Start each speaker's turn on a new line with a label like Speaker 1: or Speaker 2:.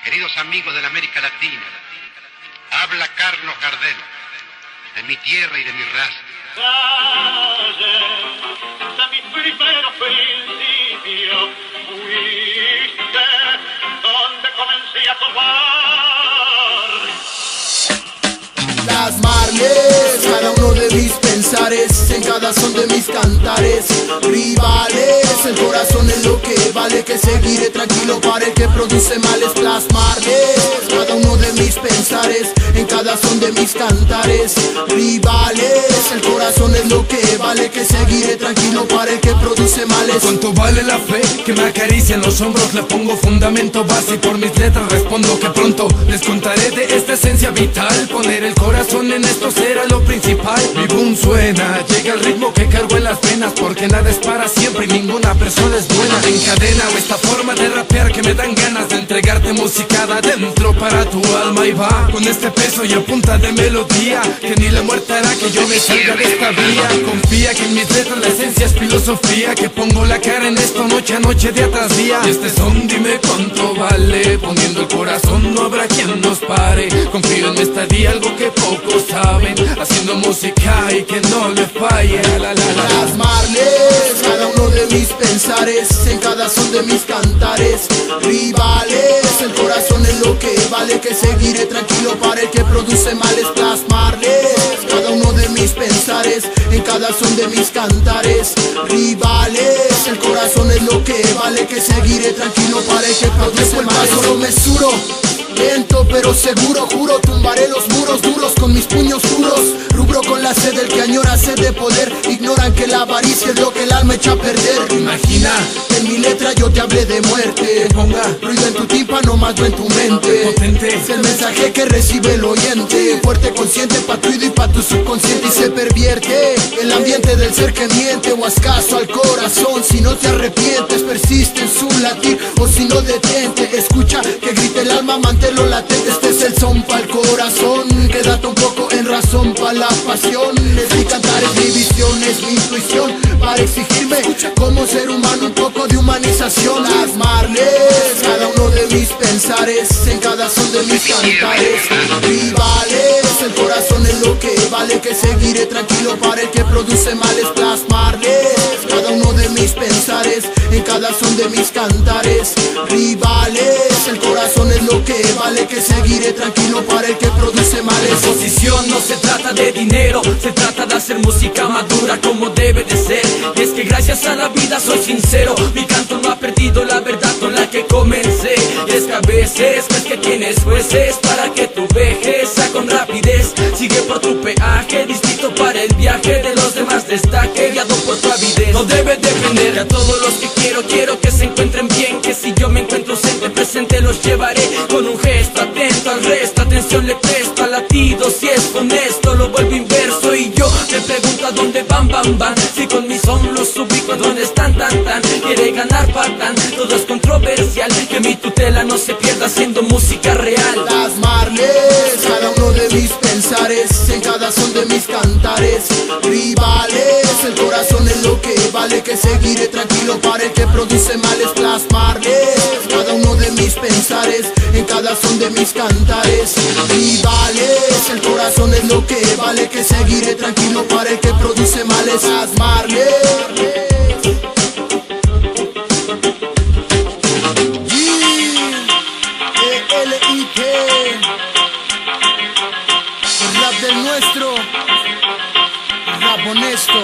Speaker 1: Queridos amigos de la América Latina, habla Carlos Gardel, de mi tierra y de mi raza.
Speaker 2: De mis primeros principios fuiste donde comencé a tomar.
Speaker 3: Las Marles, cada uno de mis pensares, en cada son de mis cantares. Rivales, el corazón es lo que vale, que seguiré tranquilo para el que produce males. Plasmarles, cada uno de mis pensares, en cada son de mis cantares. Rivales, el corazón es lo que vale, que seguiré tranquilo para el que produce males.
Speaker 4: ¿Cuánto vale la fe que me acaricia en los hombros? Le pongo fundamento, base y por mis letras respondo que pronto les contaré de esta esencia vital. Poner el corazón en esto será lo principal. Mi boom suena, llega el ritmo que cargo en las venas, porque nada es para siempre y ninguna persona es buena. Encadena esta forma de rapear que me dan ganas de entregarte música de adentro para tu alma. Y va con este peso y a punta de melodía, que ni la muerte hará que yo me salga de esta vía. Confía que en mis letras la esencia es filosofía, que pongo la cara en esto noche a noche, día tras día. Y este son dime cuánto vale, poniendo el corazón no habrá quien nos pare. Confío en esta día, algo que pocos saben, haciendo música y que no le falle.
Speaker 3: Las Marles, cada uno de mis pensares, en cada son de mis cantares. Rivales, el corazón es lo que vale, que seguiré tranquilo para el que produce males. Plasmarles, cada uno de mis pensares, en cada son de mis cantares. Rivales, el corazón es lo que vale, que seguiré tranquilo para el que produce males. Solo mesuro, lento pero seguro, juro, tumbaré los muros duros con mis puños duros. Rubro con la sed del que añora sed de poder. Ignoran que la avaricia es lo que el alma echa a perder.
Speaker 4: Imagina
Speaker 3: que en mi letra yo te hablé de muerte.
Speaker 4: ponga
Speaker 3: Ruido en tu tímpano, más no en tu mente.
Speaker 4: potente.
Speaker 3: Es el mensaje que recibe el oyente. Fuerte, consciente, pa' tu oído y pa' tu subconsciente. Y se pervierte el ambiente del ser que miente. O haz caso al corazón si no te arrepientes. Persiste en su latir o si no detente. Escucha que grite el alma, manténlo latente. Este es el son pa'l corazón. Quédate un poco en razón pa' la pasión. Es mi cantar, es mi visión, es mi intuición, para exigirme como ser humano un poco de humanización. Las Marles, cada uno de mis pensares, en cada son de mis cantares. Rivales, el corazón es lo que vale, que seguiré tranquilo para el que produce males. Plasmarles, cada uno de mis pensares, en cada son de mis cantares. Rivales, el corazón es lo que vale, que seguiré tranquilo para el que produce males.
Speaker 5: Posición no se trata de dinero, se trata de hacer música madura como debe de ser. Y es que gracias a la vida soy sincero, mi canto no ha perdido la verdad con la que comencé. Y es que a veces pues que tienes jueces para que tu vejeza con rapidez sigue por tu peaje, distinto para el viaje de los demás destaque, guiado por tu avidez. No debe depender, a todos los que quiero que se encuentren bien, que si yo me encuentro siempre presente los llevaré con un gesto atento al resto, atención le presto al latido, si es honesto lo vuelvo inverso. Y yo me pregunto a dónde van, si con mi son los ubico en donde están, tan quiere ganar patan, todo es controversial, que mi tutela no se pierda haciendo música real.
Speaker 3: Las Marles, cada uno de mis pensares, en cada son de mis cantares. Rivales, el corazón es lo que vale, que seguiré tranquilo para el que produce males. Plasmarles, cada uno de mis pensares, en cada son de mis cantares. Rivales, el corazón es lo que vale, que seguiré tranquilo para el que produce males. Las Marles. G-E-L-I-T, el rap del nuestro, rap honesto.